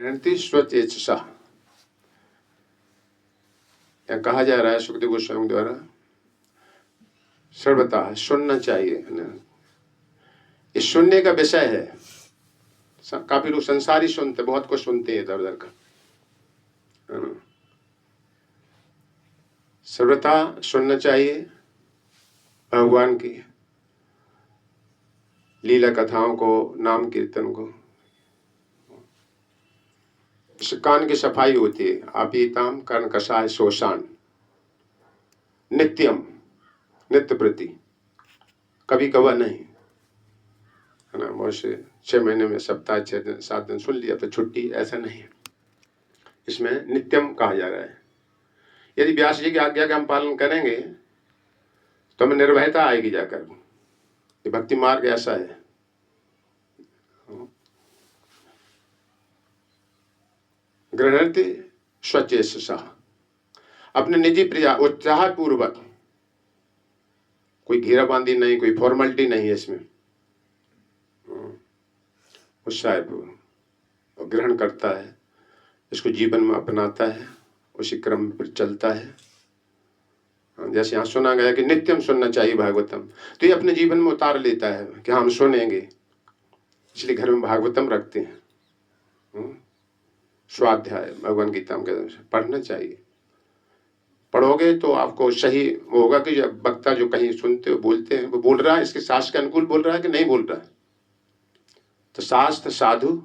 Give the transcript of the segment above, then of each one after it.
गृह्णन्ति स्वचेतसा। या कहा जा रहा है सुखदेव गोस्वामी द्वारा, सर्वथा सुनना चाहिए है ना। ये सुनने का विषय है। काफी लोग संसारी सुनते, बहुत कुछ सुनते हैं इधर उधर का, है ना। सर्वथा सुनना चाहिए भगवान की लीला कथाओं को, नाम कीर्तन को। कान की सफाई होती है। आपीताम कर्ण कषाय शोषान नित्यम, नित्य प्रति, कभी कभार नहीं, है ना। बहुत से 6 महीने में सप्ताह 6 दिन 7 दिन सुन लिया तो छुट्टी, ऐसा नहीं है। इसमें नित्यम कहा जा रहा है। यदि व्यास जी की आज्ञा का हम पालन करेंगे तो हमें निर्भयता आएगी जाकर। ये भक्ति मार्ग ऐसा है। गृह्णन्ति स्वचेतसा, अपने निजी प्रिया उत्साह पूर्वक, कोई घेराबंदी नहीं, कोई फॉर्मेलिटी नहीं है इसमें, उत्साह पूर्वक ग्रहण करता है, इसको जीवन में अपनाता है, उसी क्रम पर चलता है। जैसे यहाँ सुना गया कि नित्यम सुनना चाहिए भागवतम, तो ये अपने जीवन में उतार लेता है कि हम सुनेंगे। इसलिए घर में भागवतम रखते हैं। स्वाध्याय भगवान गीता में पढ़ना चाहिए। पढ़ोगे तो आपको सही होगा कि वक्ता जो कहीं सुनते हो बोलते हैं, वो बोल रहा है इसके शास्त्र के अनुकूल बोल रहा है कि नहीं बोल रहा है। तो शास्त्र, साधु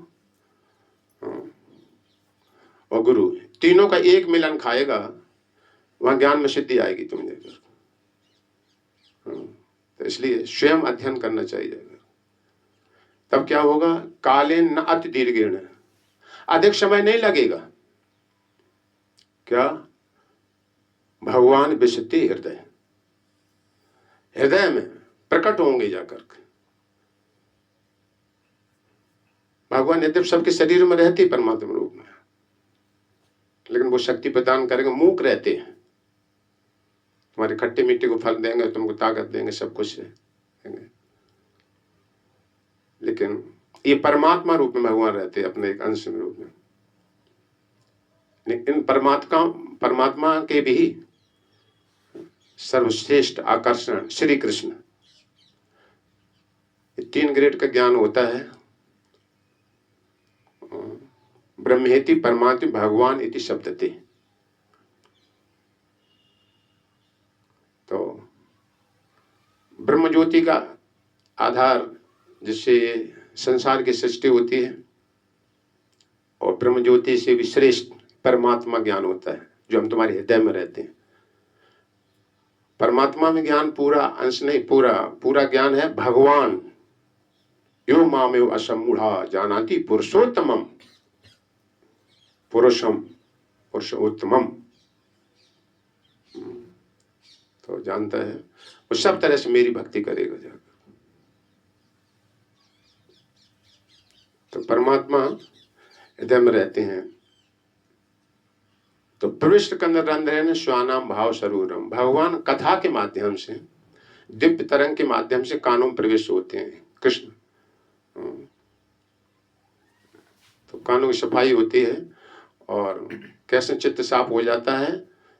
और गुरु, तीनों का एक मिलन खाएगा, वहां ज्ञान में सिद्धि आएगी तुम देखकर। तो इसलिए स्वयं अध्ययन करना चाहिए। तब क्या होगा, कालेन न अति दीर्घेण, अधिक समय नहीं लगेगा। क्या, भगवान विशति हृदय, हृदय में प्रकट होंगे जाकर। भगवान यद्यप सबके शरीर में रहते परमात्मा रूप में, लेकिन वो शक्ति प्रदान करेंगे, मूक रहते हैं। तुम्हारे खट्टे मिट्टी को फल देंगे, तुमको ताकत देंगे, सब कुछ देंगे, लेकिन ये परमात्मा रूप में भगवान रहते हैं, अपने एक अंश में रूप में। इन परमात्मा के भी सर्वश्रेष्ठ आकर्षण श्री कृष्ण। 3 ग्रेड का ज्ञान होता है। ब्रह्मेति परमात्म भगवान इति शब्दते। तो ब्रह्म ज्योति का आधार जिससे संसार की सृष्टि होती है, और ब्रह्म ज्योति से भी श्रेष्ठ परमात्मा ज्ञान होता है, जो हम तुम्हारे हृदय में रहते हैं। परमात्मा में ज्ञान पूरा अंश नहीं, पूरा ज्ञान है भगवान। यो मामेव असमूढ़ा जानाति पुरुषोत्तमम, पुरुषोत्तमम। तो जानता है वो सब तरह से मेरी भक्ति करेगा जाकर। तो परमात्मा हृदय में रहते हैं। तो प्रविष्ट कंदरंध्रेण स्वानाम भाव सरूरम, भगवान कथा के माध्यम से, दिव्य तरंग के माध्यम से कानों में प्रवेश होते हैं कृष्ण। तो कानों की सफाई होती है और कैसे चित्त साफ हो जाता है।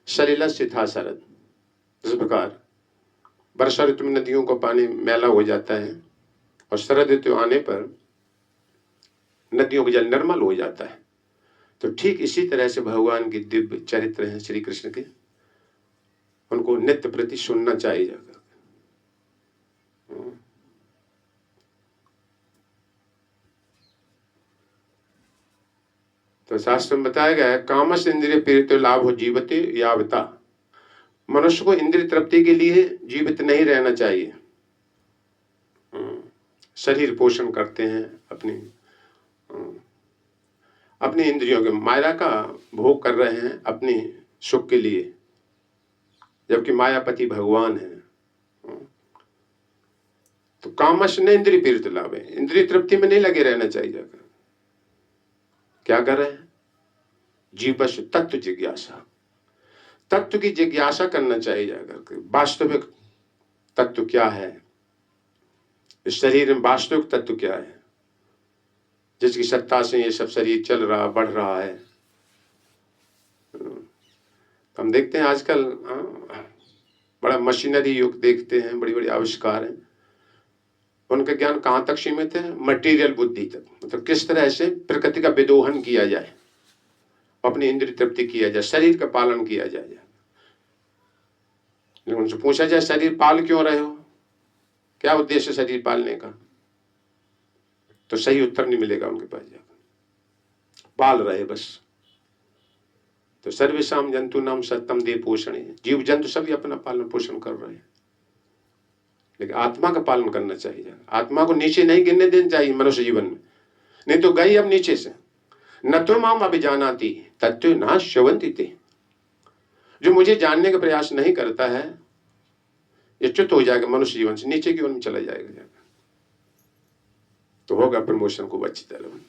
सलिला सिथा शरद, इस प्रकार वर्षा ऋतु में नदियों का पानी मैला हो जाता है, और शरद ऋतु आने पर नदियों का जल निर्मल हो जाता है। तो ठीक इसी तरह से भगवान की दिव्य चरित्र हैं श्री कृष्ण के, उनको नित्य प्रति सुनना चाहिए जाकर। तो शास्त्र में बताया गया है, कामस इंद्रिय पीड़ित लाभ हो जीवते यावता। मनुष्य को इंद्रिय तृप्ति के लिए जीवित नहीं रहना चाहिए। शरीर पोषण करते हैं अपनी इंद्रियों के, माया का भोग कर रहे हैं अपनी सुख के लिए, जबकि मायापति भगवान है। तो कामश ने इंद्रिय पीड़ित लाभ है, इंद्रिय तृप्ति में नहीं लगे रहना चाहिए जाकर। क्या कर रहे हैं, जीवश तत्व जिज्ञासा, तत्व की जिज्ञासा करना चाहिए जाकर। वास्तविक तत्व क्या है, इस शरीर में वास्तविक तत्व क्या है। जिसकी सत्ता से ये सब शरीर चल रहा बढ़ रहा है। हम देखते हैं आजकल बड़ा मशीनरी युग देखते हैं, बड़ी बड़ी आविष्कार हैं। उनका ज्ञान कहाँ तक सीमित है? मटेरियल बुद्धि तक। मतलब किस तरह से प्रकृति का विदोहन किया जाए, अपनी इंद्रिय तृप्ति किया जाए, शरीर का पालन किया जाए। उनसे पूछा जाए शरीर पाल क्यों रहे हो, क्या उद्देश्य शरीर पालने का, तो सही उत्तर नहीं मिलेगा उनके पास जाकर। पाल रहे बस। तो सर्वेषाम जंतु नाम सत्यम दे पोषण है। जीव जंतु सभी अपना पालन पोषण कर रहे हैं, लेकिन आत्मा का पालन करना चाहिए। आत्मा को नीचे नहीं गिरने देना चाहिए मनुष्य जीवन में, नहीं तो गई अब नीचे से। न तो माम अभिजानाति तत्व ना श्रवंति ते। जो मुझे जानने का प्रयास नहीं करता है, ये च्युत हो जाएगा, मनुष्य जीवन से नीचे की ओर में चला जाएगा। तो होगा प्रमोशन को अच्छी तरह।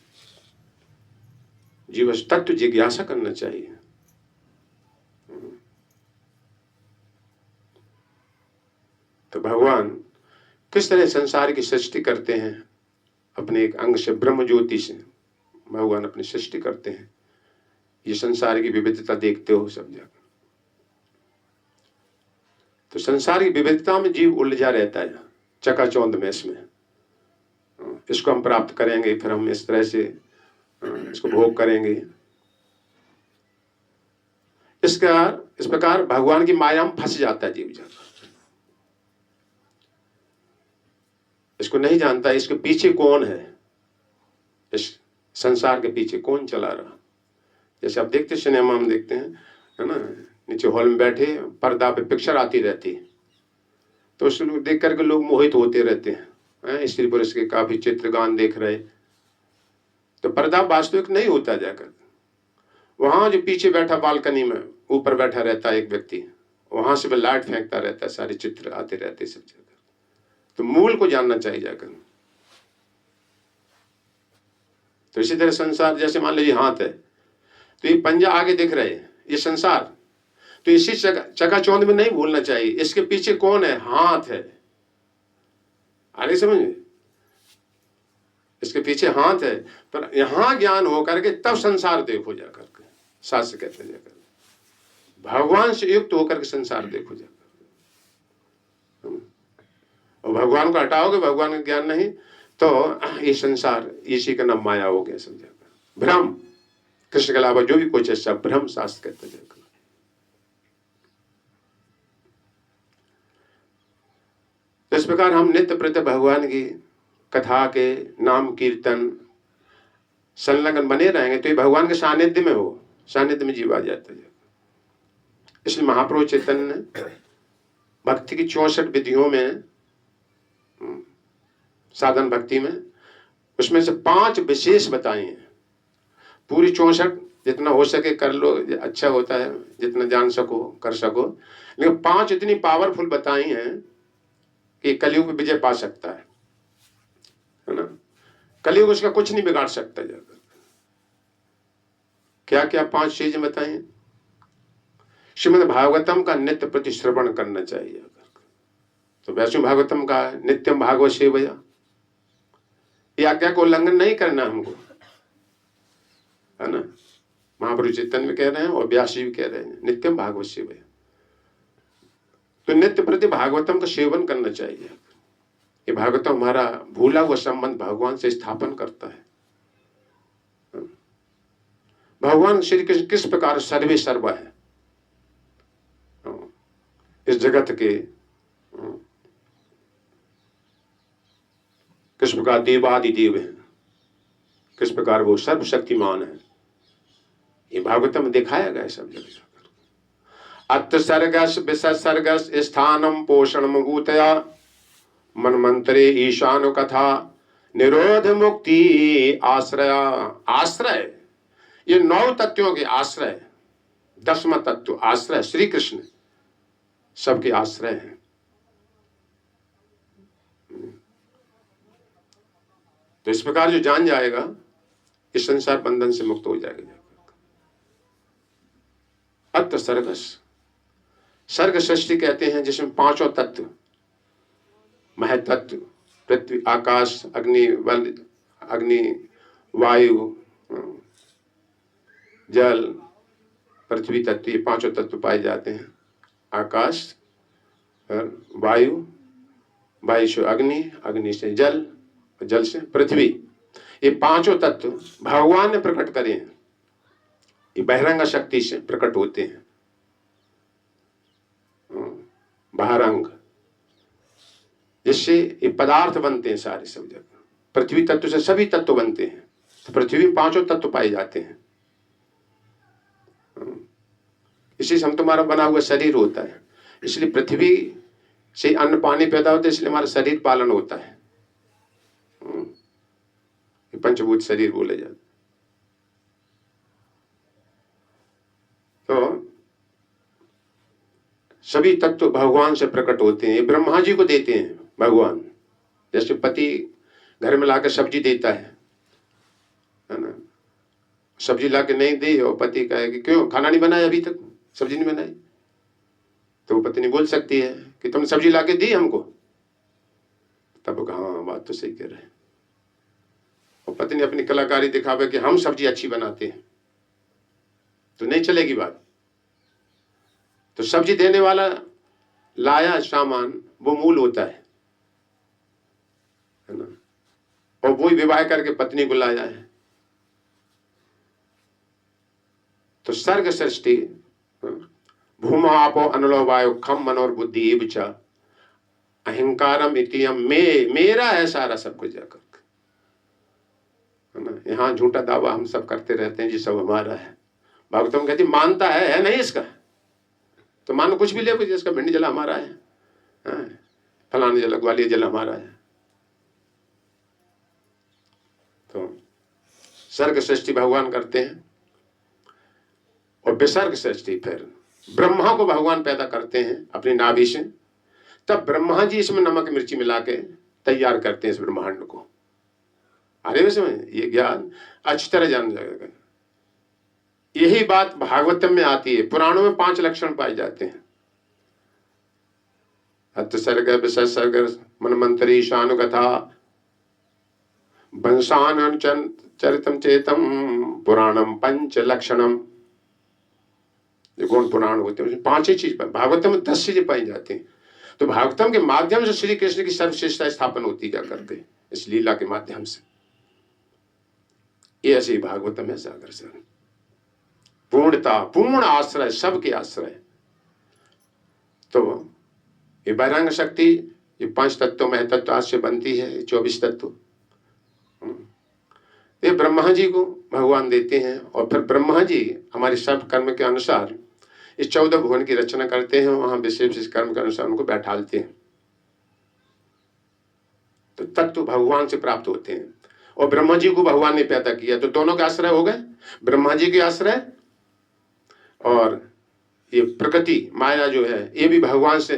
जीवन तत्व जिज्ञासा करना चाहिए। तो भगवान किस तरह संसार की सृष्टि करते हैं, अपने एक अंग से, ब्रह्म ज्योति से भगवान अपनी सृष्टि करते हैं। ये संसार की विविधता देखते हो सब जगह। तो संसार की विविधता में जीव उलझा रहता है, चकाचौंध में। इसको हम प्राप्त करेंगे, फिर हम इस तरह से इसको भोग करेंगे। इस प्रकार भगवान की माया में फंस जाता है जीव जगत। इसको नहीं जानता इसके पीछे कौन है, इस संसार के पीछे कौन चला रहा। जैसे आप देखते सिनेमा में देखते हैं, है ना, नीचे हॉल में बैठे पर्दा पे पिक्चर आती रहती है, तो उसको देख करके लोग मोहित होते रहते हैं। स्त्री पुरुष के काफी चित्र गान देख रहे, तो पर्दा वास्तविक नहीं होता। जाकर वहां जो पीछे बैठा बालकनी में ऊपर बैठा रहता है एक व्यक्ति, वहां से वह लाइट फेंकता रहता है, सारे चित्र आते रहते सब जगह। तो मूल को जानना चाहिए जाकर। तो इसी तरह संसार, जैसे मान लीजिए हाथ है, तो ये पंजा आगे दिख रहे हैं, ये संसार। तो इसी चकाचौंध में नहीं भूलना चाहिए इसके पीछे कौन है, हाथ है। आगे समझे, इसके पीछे हाथ है। पर यहां ज्ञान होकर के तब संसार देखो जाकर के। शास्त्र कहते हैं जाकर भगवान से युक्त होकर के संसार देखो जाकर। और भगवान को हटाओगे, भगवान का ज्ञान नहीं, तो ये संसार, इसी का नाम माया हो गया समझाकर। भ्रम, कृष्ण के अलावा जो भी कुछ है सब भ्रम, शास्त्र कहते हैं। तो इस प्रकार हम नित्य प्रत्येक भगवान की कथा के नाम कीर्तन संलग्न बने रहेंगे, तो ये भगवान के सानिध्य में हो, सानिध्य में जीव आ जाता है। इसलिए महाप्रभु चैतन्य ने भक्ति की 64 विधियों में, साधन भक्ति में, उसमें से 5 विशेष बताई हैं। पूरी 64 जितना हो सके कर लो, अच्छा होता है, जितना जान सको कर सको। लेकिन 5 इतनी पावरफुल बताई हैं कि कलयुग में विजय पा सकता है ना। कलयुग उसका कुछ नहीं बिगाड़ सकता जाकर। क्या क्या 5 चीजें बताई? श्रीमद् भागवतम का नित्य प्रति श्रवण करना चाहिए। तो वैष्णव भागवतम का नित्यम भागवत सेवया, ये आज्ञा को उल्लंघन नहीं करना हमको, है ना। महाप्रभु चैतन्य भी कह रहे हैं और व्यास जी भी कह रहे हैं, नित्यम भागवत सेवया। तो नित्य प्रति भागवतम का सेवन करना चाहिए। ये भागवतम हमारा भूला हुआ संबंध भगवान से स्थापन करता है। भगवान श्री कृष्ण किस प्रकार सर्वे सर्वा है इस जगत के, किस प्रकार देवादिदेव है, किस प्रकार वो सर्वशक्तिमान है, ये भागवतम में दिखाया गया है सब जगह। अत्र सर्गस विसर्गस स्थानम पोषणम भूतया मनमंत्रे ईशान कथा निरोध मुक्ति आश्रया। आश्रय, ये 9 तत्वों के आश्रय, 10वां तत्व आश्रय श्री कृष्ण सबके आश्रय हैं। तो इस प्रकार जो जान जाएगा इस संसार बंधन से मुक्त हो जाएगा। अत्र सर्गस, सर्ग सृष्टि कहते हैं जिसमें 5 तत्व, महतत्व, पृथ्वी, आकाश, अग्नि, अग्नि, वायु, जल, पृथ्वी तत्व, ये पांचों तत्व पाए जाते हैं। आकाश, वायु, वायु से अग्नि, अग्नि से जल, जल से पृथ्वी, ये पांचों तत्व भगवान ने प्रकट करे हैं। ये बहिरंग शक्ति से प्रकट होते हैं। बहिरंग, जिससे ये पदार्थ बनते हैं सारे सब जगह। पृथ्वी तत्व से सभी तत्व बनते हैं। तो पृथ्वी में पांचों तत्व पाए जाते हैं। इसी से हम तुम्हारा बना हुआ शरीर होता है। इसलिए पृथ्वी से अन्न पानी पैदा होता है, इसलिए हमारा शरीर पालन होता है। पंचभूत शरीर बोले जाते। तो सभी तत्व भगवान से प्रकट होते हैं। ये ब्रह्मा जी को देते हैं भगवान। जैसे पति घर में लाकर सब्जी देता है ना, सब्जी लाके नहीं दी और पति कहे कि क्यों खाना नहीं बनाया, अभी तक सब्जी नहीं बनाई, तो वो पत्नी बोल सकती है कि तुमने सब्जी लाके दी हमको। तब वो कहा हाँ बात तो सही कह रहे हैं। और पत्नी अपनी कलाकारी दिखावे कि हम सब्जी अच्छी बनाते हैं, तो नहीं चलेगी बात। तो सब्जी देने वाला लाया सामान वो मूल होता है ना, और वो ही विवाह करके पत्नी को लाया है। तो सर्ग सृष्टि भूमा आपो अनलो वायु खम मनोर बुद्धि एवच अहंकारम इतियम मेरा है सारा सब कुछ जाकर, है ना। यहाँ झूठा दावा हम सब करते रहते हैं जी सब हमारा है। भागवतम कहती मानता है नहीं इसका, तो मानो कुछ भी ले, कुछ इसका भिंडी जला हमारा है, फलाने जला ग्वालियर जला हमारा है। तो सर्ग सृष्टि भगवान करते हैं और विसर्ग सृष्टि फिर ब्रह्मा को भगवान पैदा करते हैं अपनी नाभि से। तब ब्रह्मा जी इसमें नमक मिर्ची मिला के तैयार करते हैं इस ब्रह्मांड को। अरे में ये ज्ञान अच्छी तरह जान जाएगा। यही बात भागवतम में आती है। पुराणों में 5 लक्षण पाए जाते हैं। अत्सर्ग विसर्ग मनमंत्री शानुगथा वंशान चरितम चेतम पुराणम 5 लक्षणम। गौण पुराण होते हैं, 5 ही चीज भागवतम में 10 चीजें पाई जाती हैं। तो भागवतम के माध्यम से श्री कृष्ण की सर्वश्रेष्ठता स्थापन होती जा करते इस लीला के माध्यम से। ये ऐसे ही भागवतम है सागर से पूर्णता, पूर्ण आश्रय, सबके आश्रय। तो ये बहिरंग शक्ति ये 5 तत्व महतत्व से बनती है, 24 तत्व। ये ब्रह्मा जी को भगवान देते हैं और फिर ब्रह्मा जी हमारे सब कर्म के अनुसार इस 14 भुवन की रचना करते हैं। वहां विशेष कर्म के अनुसार उनको बैठालते हैं। तो तत्व भगवान से प्राप्त होते हैं और ब्रह्मा जी को भगवान ने पैदा किया। तो दोनों के आश्रय हो गए, ब्रह्मा जी के आश्रय और ये प्रकृति माया जो है ये भी भगवान से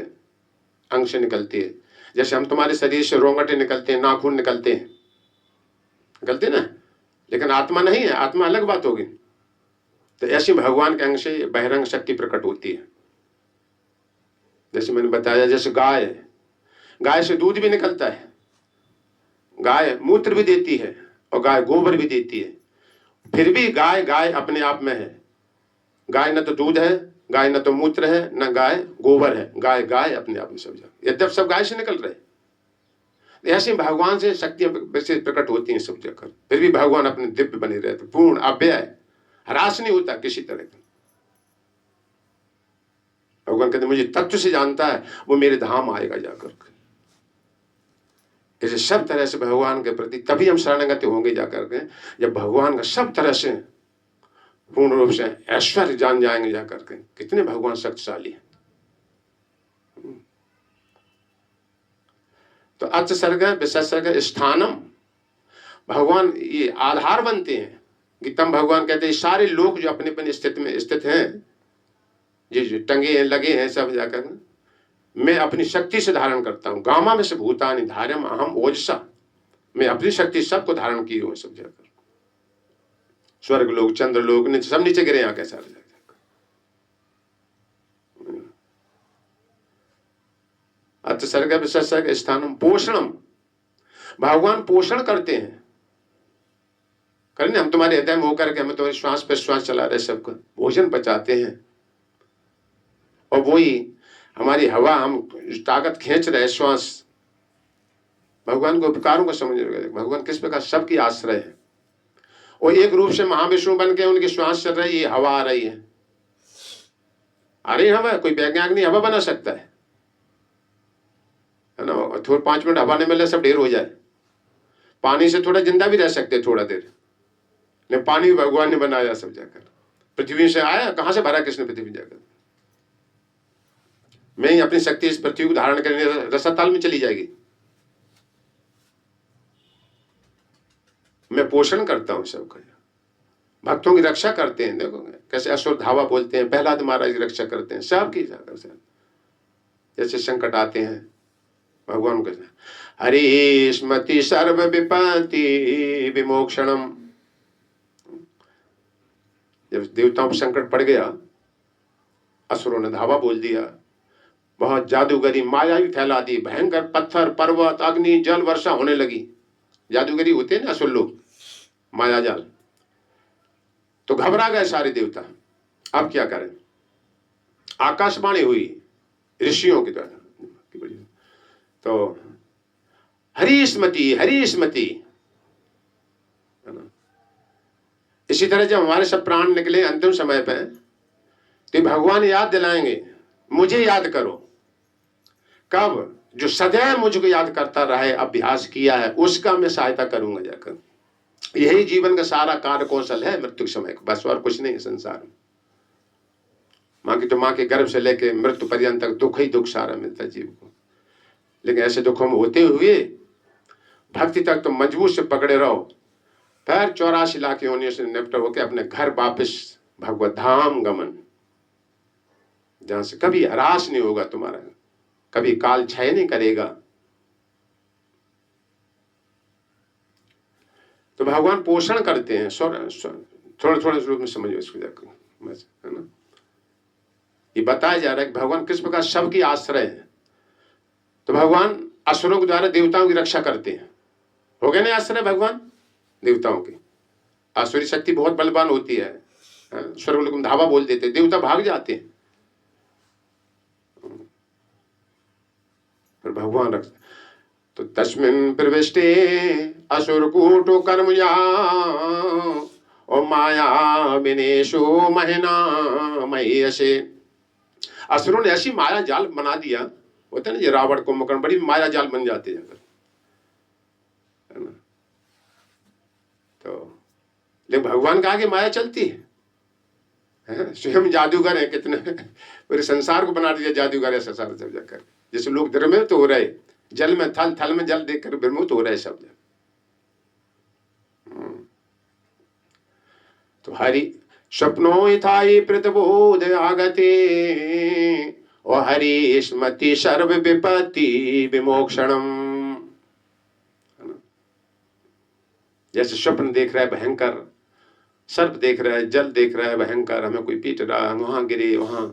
अंग से निकलती है। जैसे हम तुम्हारे शरीर से रोंगटे निकलते हैं, नाखून निकलते हैं, निकलते ना, लेकिन आत्मा नहीं है, आत्मा अलग बात होगी। तो ऐसी भगवान के अंग से बहिरंग शक्ति प्रकट होती है। जैसे मैंने बताया, जैसे गाय है, गाय से दूध भी निकलता है, गाय मूत्र भी देती है और गाय गोबर भी देती है। फिर भी गाय गाय अपने आप में है। गाय न तो दूध है, गाय न तो मूत्र है, न गाय गोबर है, गाय गाय अपने आप में सब जगह। यद्यप सब गाय से निकल रहे, ऐसे भगवान से शक्तियां वैसे प्रकट होती हैं सब जगह। फिर भी भगवान अपने दिव्य बने रहते, पूर्ण अव्यय, ह्रास नहीं होता किसी तरह का। भगवान कहते मुझे तत्व से जानता है वो मेरे धाम आएगा जाकर। ऐसे सब तरह से भगवान के प्रति तभी हम शरणागत होंगे जाकर के, जब भगवान का सब तरह से पूर्ण रूप से ऐश्वर्य जान जाएंगे जाकर के। कितने भगवान शक्तिशाली हैं। तो अत्सर्ग विसर्ग स्थानम, भगवान ये आधार बनते हैं। गीतम भगवान कहते हैं सारे लोग जो अपने अपने स्थिति में स्थित हैं, जो टंगे हैं लगे हैं सब जाकर, मैं अपनी शक्ति से धारण करता हूँ। गामा में से भूतानि धार्यम अहम ओजसा, मैं अपनी शक्ति सबको धारण की हुई सब जाकर। स्वर्ग लोग, चंद्र लोग सब नीचे गिरे यहाँ कैसा जाकर। अत्सर्ग विसर्ग स्थानम पोषणम, भगवान पोषण करते हैं। करें हम तुम्हारे हृदय में होकर के हमें तुम्हारे श्वास प्रश्वास चला रहे, सबको भोजन पचाते हैं, और वही हमारी हवा, हम ताकत खींच रहे श्वास। भगवान को उपकारों को समझ रहे, भगवान किस प्रकार सबकी आश्रय है, और एक रूप से महाविष्णु बन के उनकी श्वास चल रही है, हवा आ रही है, आ रही हवा। कोई वैज्ञानिक नहीं हवा बना सकता है ना। थोड़ा 5 मिनट हवा नहीं मिले सब ढेर हो जाए। पानी से थोड़ा जिंदा भी रह सकते थोड़ा देर, नहीं पानी भगवान ने बनाया सब जाकर, पृथ्वी से आया, कहां से भरा किसने पृथ्वी जाकर। मैं ही अपनी शक्ति इस पृथ्वी को धारण करने रसाताल में चली जाएगी। मैं पोषण करता हूं सबका, भक्तों की रक्षा करते हैं। देखो कैसे असुर धावा बोलते हैं, प्रहलाद महाराज की रक्षा करते हैं, सबकी जैसे संकट आते हैं भगवान को हरि स्मृति सर्व विपत्ति विमोक्षणम। जब देवताओं पर संकट पड़ गया, असुरों ने धावा बोल दिया, बहुत जादूगरी माया भी फैला दी, भयंकर पत्थर पर्वत अग्नि जल वर्षा होने लगी। जादूगरी होते हैं ना असुर लोग, माया जाल। तो घबरा गए सारे देवता, अब क्या करें। आकाशवाणी हुई ऋषियों की द्वारा, तो हरि स्मृति हरि स्मृति, है ना। इसी तरह जब हमारे सब प्राण निकले अंतिम समय पे, तो भगवान याद दिलाएंगे, मुझे याद करो। कब? जो सदैव मुझको याद करता रहे, अभ्यास किया है, उसका मैं सहायता करूंगा जाकर। यही जीवन का सारा कार्य कौशल है मृत्यु समय का, बस और कुछ नहीं है संसार में। माँ के गर्भ से लेके मृत्यु पर्यंत तक दुख ही दुख सारा मिलता है जीव को। लेकिन ऐसे दुखों में होते हुए भक्ति तक तो मजबूत से पकड़े रहो, फिर 84 लाख योनियों से निपट होकर अपने घर वापिस भगवत धाम गमन, जहां से कभी हरास नहीं होगा तुम्हारा, कभी काल क्षय नहीं करेगा। तो भगवान पोषण करते हैं, थोड़ा थोड़ा रूप में समझो इसको जाकर, है ना। ये बताया जा रहा है कि भगवान किस प्रकार सबकी आश्रय है। तो भगवान असुरों के द्वारा देवताओं की रक्षा करते हैं। हो गए ना आश्रय भगवान देवताओं की। आसुरी शक्ति बहुत बलवान होती है, स्वर्गलोक में धावा बोल देते, देवता भाग जाते हैं, फिर भगवान रखते। तो तस्मिन् प्रविष्टे असुरकूटो कर्मया और माया विनेशो महिना महेयसे। असुरों ने ऐसी माया जाल बना दिया, होता है ना, ये रावण कुंभकर्ण बड़ी माया जाल बन जाते हैं, है ना। तो लेकिन भगवान का आगे माया चलती है, स्वयं जादूगर है कितने, पूरे संसार को बना दिया जादूगर है संसार सब जाकर। जैसे लोग द्रव्य तो हो रहे, जल में थल, थल में जल देखकर ब्रह्मोत हो रहे सब। तो हरि स्वप्नो यथाई प्रतिबोध आगते और हरि स्मृति सर्व विपत्ति विमोक्षणम। जैसे स्वप्न देख रहा है भयंकर, सर्प देख रहा है, जल देख रहा है भयंकर, हमें कोई पीट रहा, हम वहां गिरे वहां।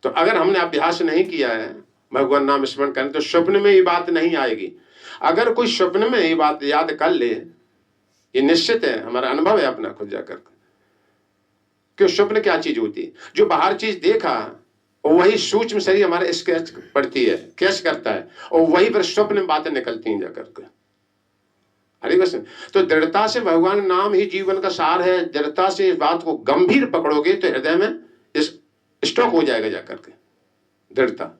तो अगर हमने अभ्यास नहीं किया है भगवान नाम स्मरण करें, तो स्वप्न में ये बात नहीं आएगी। अगर कोई स्वप्न में ये बात याद कर ले, ये निश्चित है, हमारा अनुभव है अपना खुद जाकर कि स्वप्न क्या चीज होती है। जो बाहर चीज देखा और वही सूक्ष्म शरीर हमारा स्केच पड़ती है, कैच करता है, और वही पर स्वप्न में बातें निकलती हैं जाकर के। हरि बस। तो दृढ़ता से भगवान नाम ही जीवन का सार है। दृढ़ता से इस बात को गंभीर पकड़ोगे तो हृदय में इस स्टॉक हो जाएगा जाकर के दृढ़ता।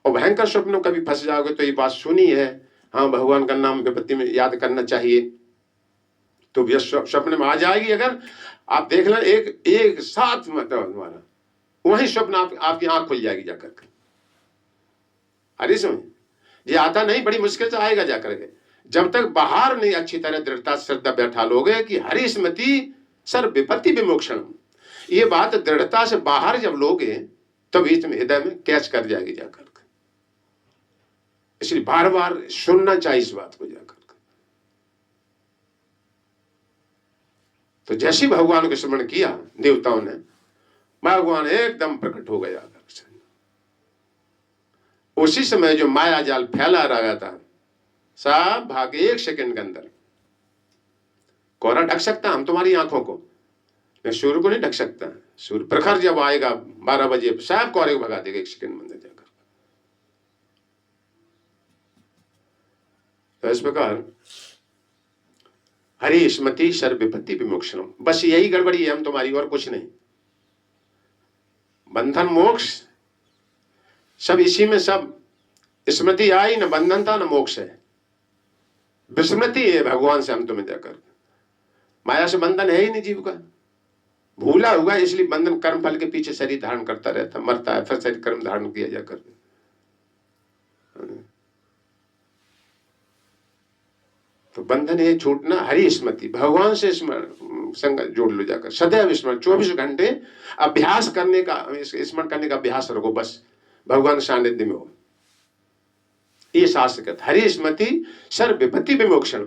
और भयंकर स्वप्नों कभी फंस जाओगे तो ये बात सुनी है, हाँ भगवान का नाम विपत्ति में याद करना चाहिए, तो भी स्वप्न में आ जाएगी। अगर आप देख लें एक साथ मतलब तुम्हारा वही स्वप्न आपकी आंख खुल जाएगी जाकर के। अरे समझ, ये आता नहीं, बड़ी मुश्किल से आएगा जाकर के। जब तक बाहर नहीं अच्छी तरह दृढ़ता श्रद्धा बैठा लोगे कि हरि स्मृति सर्व विपत्ति विमोक्षण, ये बात दृढ़ता से बाहर जब लोगे तो बीच में हृदय में कैच कर जाएगी जाकर के। इसलिए बार बार सुनना चाहिए इस बात को जाकर के। तो जैसे भगवान को स्मरण किया देवताओं ने, भगवान एकदम प्रकट हो गया। उसी समय जो माया जाल फैला रहा था सब भागे एक सेकंड के अंदर। कोहरा ढक सकता हम तुम्हारी आंखों को, मैं सूर्य को नहीं ढक सकता। सूर्य प्रखर जब आएगा 12 बजे सब कोहरे को भगा देगा एक सेकंड में अंदर जाकर। तो इस प्रकार हरि स्मृति सर्व विपत्ति विमोक्षणम, बस यही गड़बड़ी है हम तुम्हारी, और कुछ नहीं। बंधन मोक्ष सब इसी में, सब स्मृति आई न बंधन था न मोक्ष है, विस्मृति है भगवान से हम तुम्हें जाकर। माया से बंधन है ही नहीं जीव का, भूला हुआ इसलिए बंधन कर्म फल के पीछे शरीर धारण करता रहता, मरता है फिर शरीर कर्म धारण किया जाकर। तो बंधन है छूटना, हरि स्मृति, भगवान से संग जोड़ लो जाकर, सदैव स्मरण 24 घंटे अभ्यास करने का, स्मरण करने का अभ्यास रखो, बस भगवान सानिध्य में हो। ये शास्त्र कहता हरि स्मृति सर्व विपत्ति विमोक्षण।